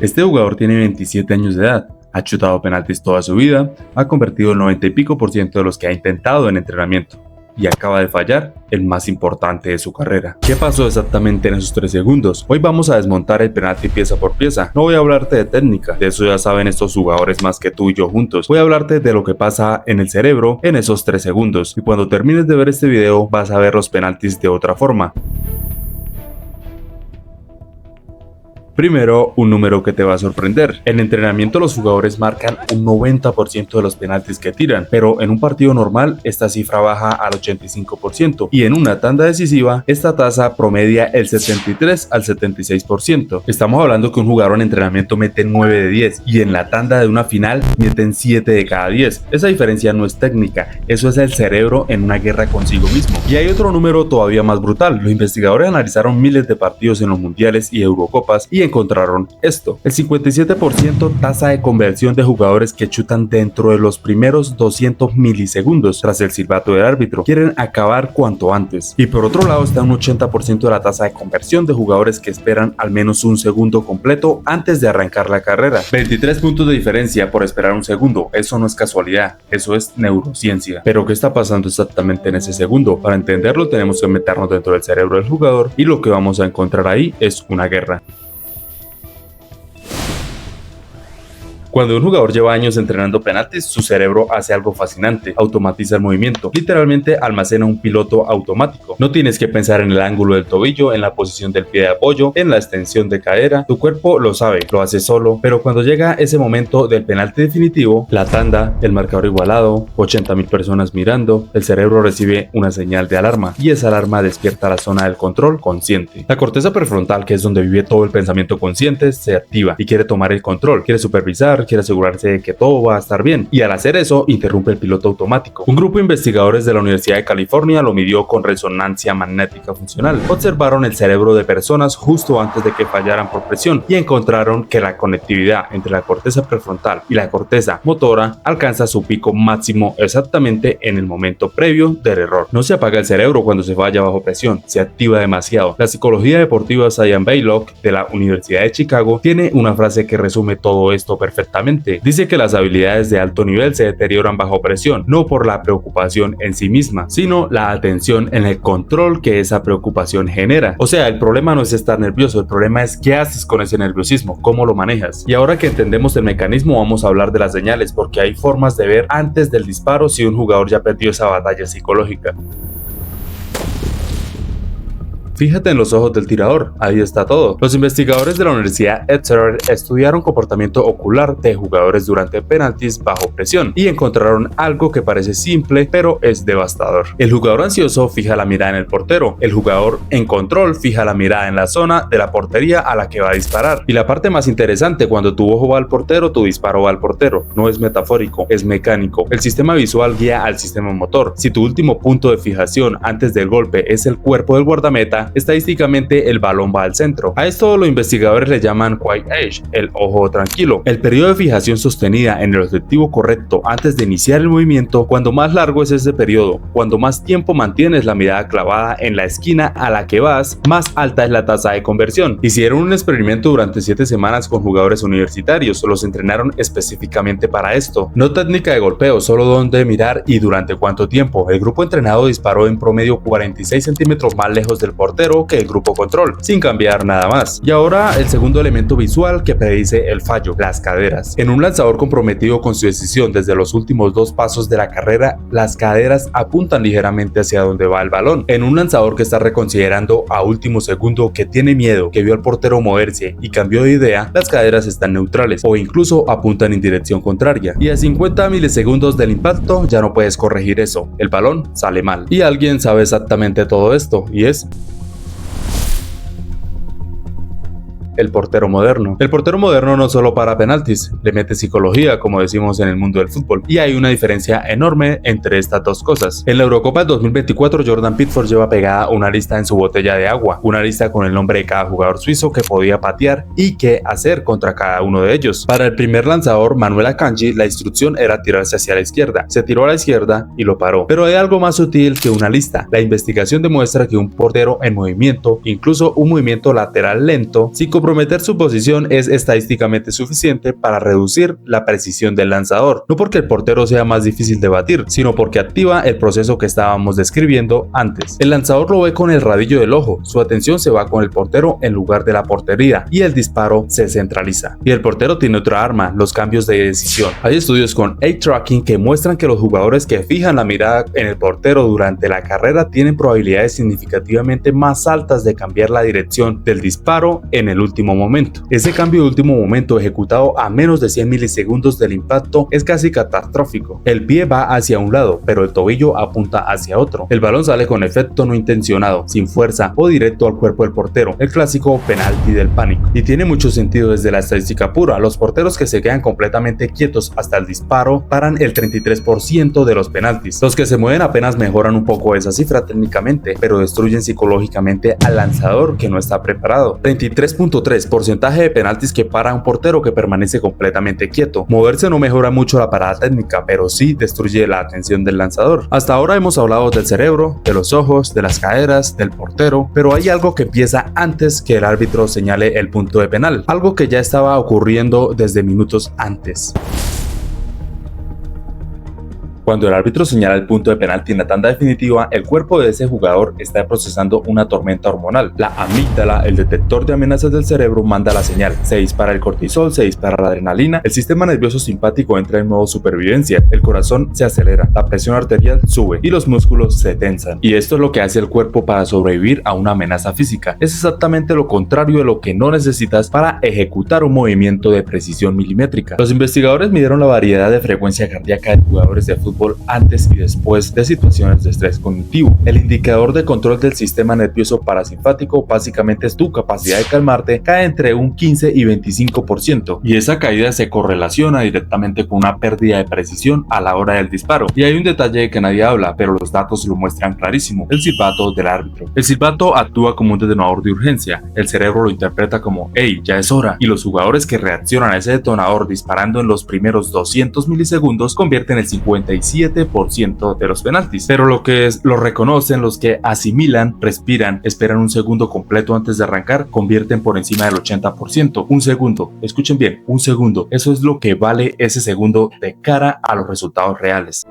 Este jugador tiene 27 años de edad, ha chutado penaltis toda su vida, ha convertido el 90 y pico por ciento de los que ha intentado en entrenamiento y acaba de fallar el más importante de su carrera. ¿Qué pasó exactamente en esos 3 segundos? Hoy vamos a desmontar el penalti pieza por pieza. No voy a hablarte de técnica, de eso ya saben estos jugadores más que tú y yo juntos. Voy a hablarte de lo que pasa en el cerebro en esos 3 segundos y cuando termines de ver este video vas a ver los penaltis de otra forma. Primero, un número que te va a sorprender. En entrenamiento los jugadores marcan un 90% de los penaltis que tiran, pero en un partido normal esta cifra baja al 85% y en una tanda decisiva esta tasa promedia el 73 al 76%. Estamos hablando que un jugador en entrenamiento mete 9 de 10 y en la tanda de una final meten 7 de cada 10. Esa diferencia no es técnica, eso es el cerebro en una guerra consigo mismo. Y hay otro número todavía más brutal. Los investigadores analizaron miles de partidos en los mundiales y Eurocopas y encontraron esto: el 57% tasa de conversión de jugadores que chutan dentro de los primeros 200 milisegundos tras el silbato del árbitro. Quieren acabar cuanto antes. Y por otro lado está un 80% de la tasa de conversión de jugadores que esperan al menos un segundo completo antes de arrancar la carrera. 23 puntos de diferencia por esperar un segundo. Eso no es casualidad, eso es neurociencia. Pero ¿qué está pasando exactamente en ese segundo? Para entenderlo tenemos que meternos dentro del cerebro del jugador y lo que vamos a encontrar ahí es una guerra. Cuando un jugador lleva años entrenando penaltis, su cerebro hace algo fascinante: automatiza el movimiento, literalmente almacena un piloto automático. No tienes que pensar en el ángulo del tobillo, en la posición del pie de apoyo, en la extensión de cadera, tu cuerpo lo sabe, lo hace solo, pero cuando llega ese momento del penalti definitivo, la tanda, el marcador igualado, 80.000 personas mirando, el cerebro recibe una señal de alarma y esa alarma despierta la zona del control consciente. La corteza prefrontal, que es donde vive todo el pensamiento consciente, se activa y quiere tomar el control, quiere supervisar, quiere asegurarse de que todo va a estar bien, y al hacer eso interrumpe el piloto automático. Un grupo de investigadores de la Universidad de California lo midió con resonancia magnética funcional. Observaron el cerebro de personas justo antes de que fallaran por presión y encontraron que la conectividad entre la corteza prefrontal y la corteza motora alcanza su pico máximo exactamente en el momento previo del error. No se apaga el cerebro cuando se falla bajo presión, se activa demasiado. La psicología deportiva Ian Baylock de la Universidad de Chicago tiene una frase que resume todo esto perfectamente. Dice que las habilidades de alto nivel se deterioran bajo presión, no por la preocupación en sí misma, sino la atención en el control que esa preocupación genera. O sea, el problema no es estar nervioso, el problema es qué haces con ese nerviosismo, cómo lo manejas. Y ahora que entendemos el mecanismo, vamos a hablar de las señales, porque hay formas de ver antes del disparo si un jugador ya perdió esa batalla psicológica. Fíjate en los ojos del tirador, ahí está todo. Los investigadores de la Universidad Exeter estudiaron comportamiento ocular de jugadores durante penaltis bajo presión y encontraron algo que parece simple, pero es devastador. El jugador ansioso fija la mirada en el portero, el jugador en control fija la mirada en la zona de la portería a la que va a disparar. Y la parte más interesante: cuando tu ojo va al portero, tu disparo va al portero. No es metafórico, es mecánico. El sistema visual guía al sistema motor. Si tu último punto de fijación antes del golpe es el cuerpo del guardameta, estadísticamente el balón va al centro. A esto los investigadores le llaman quiet eye, el ojo tranquilo. El periodo de fijación sostenida en el objetivo correcto antes de iniciar el movimiento, cuando más largo es ese periodo, cuando más tiempo mantienes la mirada clavada en la esquina a la que vas, más alta es la tasa de conversión. Hicieron un experimento durante 7 semanas con jugadores universitarios, los entrenaron específicamente para esto. No técnica de golpeo, solo dónde mirar y durante cuánto tiempo. El grupo entrenado disparó en promedio 46 centímetros más lejos del portero que el grupo control, sin cambiar nada más. Y ahora el segundo elemento visual que predice el fallo: las caderas. En un lanzador comprometido con su decisión desde los últimos 2 pasos de la carrera, las caderas apuntan ligeramente hacia donde va el balón. En un lanzador que está reconsiderando a último segundo, que tiene miedo, que vio al portero moverse y cambió de idea, las caderas están neutrales o incluso apuntan en dirección contraria. Y a 50 milisegundos del impacto ya no puedes corregir eso, el balón sale mal. Y alguien sabe exactamente todo esto, y es el portero moderno. El portero moderno no solo para penaltis, le mete psicología, como decimos en el mundo del fútbol, y hay una diferencia enorme entre estas dos cosas. En la Eurocopa del 2024, Jordan Pickford lleva pegada una lista en su botella de agua, una lista con el nombre de cada jugador suizo que podía patear y qué hacer contra cada uno de ellos. Para el primer lanzador, Manuel Akanji, la instrucción era tirarse hacia la izquierda. Se tiró a la izquierda y lo paró. Pero hay algo más sutil que una lista. La investigación demuestra que un portero en movimiento, incluso un movimiento lateral lento, sí compromete Comprometer su posición es estadísticamente suficiente para reducir la precisión del lanzador, no porque el portero sea más difícil de batir, sino porque activa el proceso que estábamos describiendo antes. El lanzador lo ve con el rabillo del ojo, su atención se va con el portero en lugar de la portería y el disparo se centraliza. Y el portero tiene otra arma, los cambios de decisión. Hay estudios con eye tracking que muestran que los jugadores que fijan la mirada en el portero durante la carrera tienen probabilidades significativamente más altas de cambiar la dirección del disparo en el último momento. Ese cambio de último momento ejecutado a menos de 100 milisegundos del impacto es casi catastrófico. El pie va hacia un lado, pero el tobillo apunta hacia otro. El balón sale con efecto no intencionado, sin fuerza o directo al cuerpo del portero, el clásico penalti del pánico. Y tiene mucho sentido desde la estadística pura. Los porteros que se quedan completamente quietos hasta el disparo paran el 33% de los penaltis. Los que se mueven apenas mejoran un poco esa cifra técnicamente, pero destruyen psicológicamente al lanzador que no está preparado. 23.3 porcentaje de penaltis que para un portero que permanece completamente quieto. Moverse no mejora mucho la parada técnica, pero sí destruye la atención del lanzador. Hasta ahora hemos hablado del cerebro, de los ojos, de las caderas, del portero, pero hay algo que empieza antes que el árbitro señale el punto de penal, algo que ya estaba ocurriendo desde minutos antes. Cuando el árbitro señala el punto de penalti en la tanda definitiva, el cuerpo de ese jugador está procesando una tormenta hormonal. La amígdala, el detector de amenazas del cerebro, manda la señal. Se dispara el cortisol, se dispara la adrenalina, el sistema nervioso simpático entra en modo supervivencia, el corazón se acelera, la presión arterial sube y los músculos se tensan. Y esto es lo que hace el cuerpo para sobrevivir a una amenaza física. Es exactamente lo contrario de lo que no necesitas para ejecutar un movimiento de precisión milimétrica. Los investigadores midieron la variedad de frecuencia cardíaca de jugadores de fútbol antes y después de situaciones de estrés cognitivo. El indicador de control del sistema nervioso parasimpático, básicamente es tu capacidad de calmarte, cae entre un 15 y 25%, y esa caída se correlaciona directamente con una pérdida de precisión a la hora del disparo. Y hay un detalle que nadie habla, pero los datos lo muestran clarísimo: el silbato del árbitro. El silbato actúa como un detonador de urgencia, el cerebro lo interpreta como "hey, ya es hora", y los jugadores que reaccionan a ese detonador disparando en los primeros 200 milisegundos convierten el 57% de los penaltis. Pero lo reconocen, los que asimilan, respiran, esperan un segundo completo antes de arrancar, convierten por encima del 80%. Un segundo, escuchen bien, un segundo, eso es lo que vale ese segundo de cara a los resultados reales.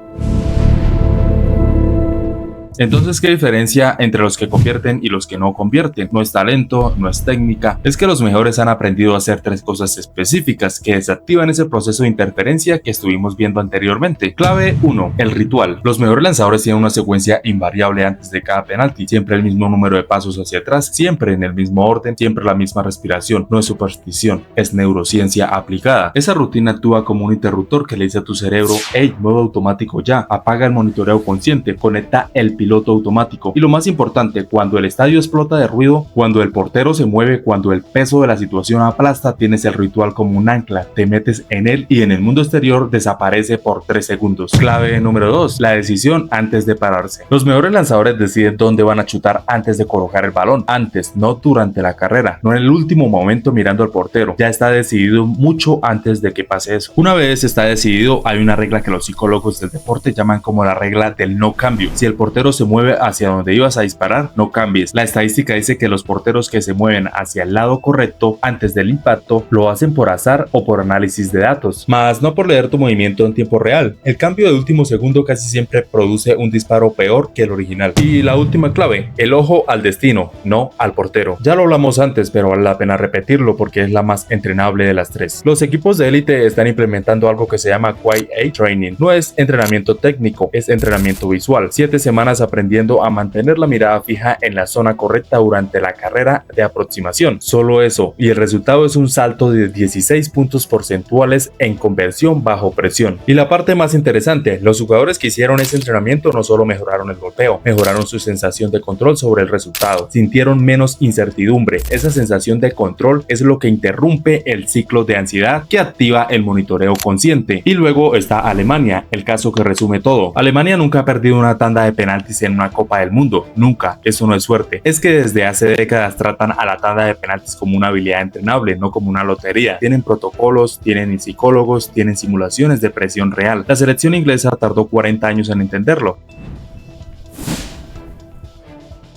Entonces, ¿qué diferencia entre los que convierten y los que no convierten? No es talento, no es técnica, es que los mejores han aprendido a hacer tres cosas específicas que desactivan ese proceso de interferencia que estuvimos viendo anteriormente. Clave 1. El ritual. Los mejores lanzadores tienen una secuencia invariable antes de cada penalti, siempre el mismo número de pasos hacia atrás, siempre en el mismo orden, siempre la misma respiración. No es superstición, es neurociencia aplicada. Esa rutina actúa como un interruptor que le dice a tu cerebro: hey, modo automático ya, apaga el monitoreo consciente, conecta el piloto automático. Y lo más importante, cuando el estadio explota de ruido, cuando el portero se mueve, cuando el peso de la situación aplasta, tienes el ritual como un ancla, te metes en él y en el mundo exterior desaparece por 3 segundos. Clave número 2, la decisión antes de pararse. Los mejores lanzadores deciden dónde van a chutar antes de colocar el balón, antes, no durante la carrera, no en el último momento mirando al portero. Ya está decidido mucho antes de que pase eso. Una vez está decidido, hay una regla que los psicólogos del deporte llaman como la regla del no cambio. Si el portero se mueve hacia donde ibas a disparar, no cambies. La estadística dice que los porteros que se mueven hacia el lado correcto antes del impacto lo hacen por azar o por análisis de datos, más no por leer tu movimiento en tiempo real. El cambio de último segundo casi siempre produce un disparo peor que el original. Y la última clave, el ojo al destino, no al portero. Ya lo hablamos antes, pero vale la pena repetirlo porque es la más entrenable de las tres. Los equipos de élite están implementando algo que se llama QA Training. No es entrenamiento técnico, es entrenamiento visual. 7 semanas aprendiendo a mantener la mirada fija en la zona correcta durante la carrera de aproximación. Solo eso, y el resultado es un salto de 16 puntos porcentuales en conversión bajo presión. Y la parte más interesante, los jugadores que hicieron ese entrenamiento no solo mejoraron el golpeo, mejoraron su sensación de control sobre el resultado, sintieron menos incertidumbre. Esa sensación de control es lo que interrumpe el ciclo de ansiedad que activa el monitoreo consciente. Y luego está Alemania, el caso que resume todo. Alemania nunca ha perdido una tanda de penaltis en una Copa del Mundo, nunca. Eso no es suerte, es que desde hace décadas tratan a la tanda de penaltis como una habilidad entrenable, no como una lotería. Tienen protocolos, tienen psicólogos, tienen simulaciones de presión real. La selección inglesa tardó 40 años en entenderlo.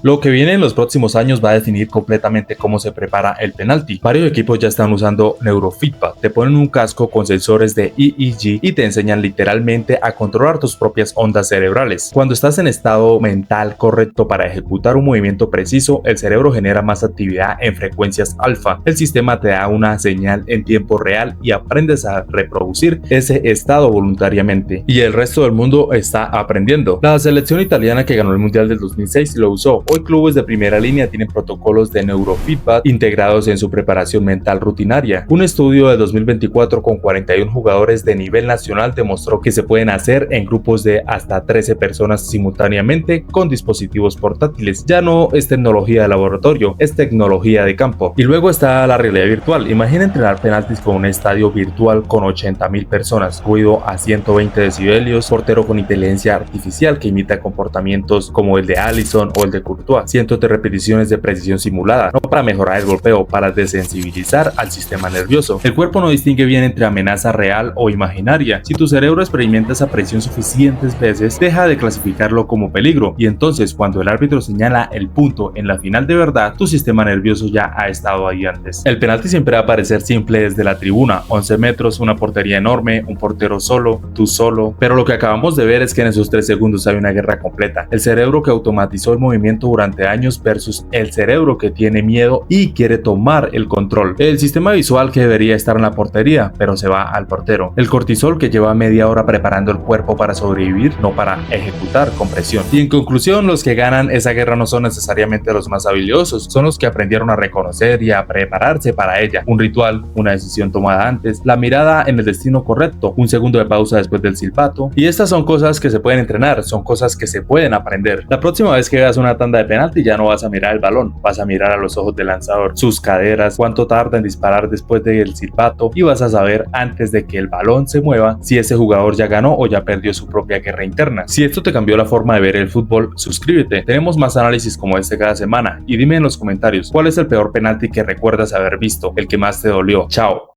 Lo que viene en los próximos años va a definir completamente cómo se prepara el penalti. Varios equipos ya están usando neurofeedback, te ponen un casco con sensores de EEG y te enseñan literalmente a controlar tus propias ondas cerebrales. Cuando estás en estado mental correcto para ejecutar un movimiento preciso, el cerebro genera más actividad en frecuencias alfa. El sistema te da una señal en tiempo real y aprendes a reproducir ese estado voluntariamente. Y el resto del mundo está aprendiendo. La selección italiana que ganó el Mundial del 2006 lo usó. Hoy clubes de primera línea tienen protocolos de neurofeedback integrados en su preparación mental rutinaria. Un estudio de 2024 con 41 jugadores de nivel nacional demostró que se pueden hacer en grupos de hasta 13 personas simultáneamente con dispositivos portátiles. Ya no es tecnología de laboratorio, es tecnología de campo. Y luego está la realidad virtual. Imagina entrenar penaltis con un estadio virtual con 80.000 personas, ruido a 120 decibelios, portero con inteligencia artificial que imita comportamientos como el de Alisson o el de Courtois, cientos de repeticiones de precisión simulada, no para mejorar el golpeo, para desensibilizar al sistema nervioso. El cuerpo no distingue bien entre amenaza real o imaginaria. Si tu cerebro experimenta esa presión suficientes veces, deja de clasificarlo como peligro, y entonces cuando el árbitro señala el punto en la final de verdad, tu sistema nervioso ya ha estado ahí antes. El penalti siempre va a parecer simple desde la tribuna, 11 metros, una portería enorme, un portero solo, tú solo, pero lo que acabamos de ver es que en esos 3 segundos hay una guerra completa. El cerebro que automatizó el movimiento durante años versus el cerebro que tiene miedo y quiere tomar el control. El sistema visual que debería estar en la portería, pero se va al portero. El cortisol que lleva media hora preparando el cuerpo para sobrevivir, no para ejecutar con presión. Y en conclusión, los que ganan esa guerra no son necesariamente los más habilidosos, son los que aprendieron a reconocer y a prepararse para ella. Un ritual, una decisión tomada antes, la mirada en el destino correcto, un segundo de pausa después del silbato. Y estas son cosas que se pueden entrenar, son cosas que se pueden aprender. La próxima vez que veas una tanda de penalti ya no vas a mirar el balón, vas a mirar a los ojos del lanzador, sus caderas, cuánto tarda en disparar después del silbato, y vas a saber antes de que el balón se mueva si ese jugador ya ganó o ya perdió su propia guerra interna. Si esto te cambió la forma de ver el fútbol, suscríbete. Tenemos más análisis como este cada semana y dime en los comentarios cuál es el peor penalti que recuerdas haber visto, el que más te dolió. Chao.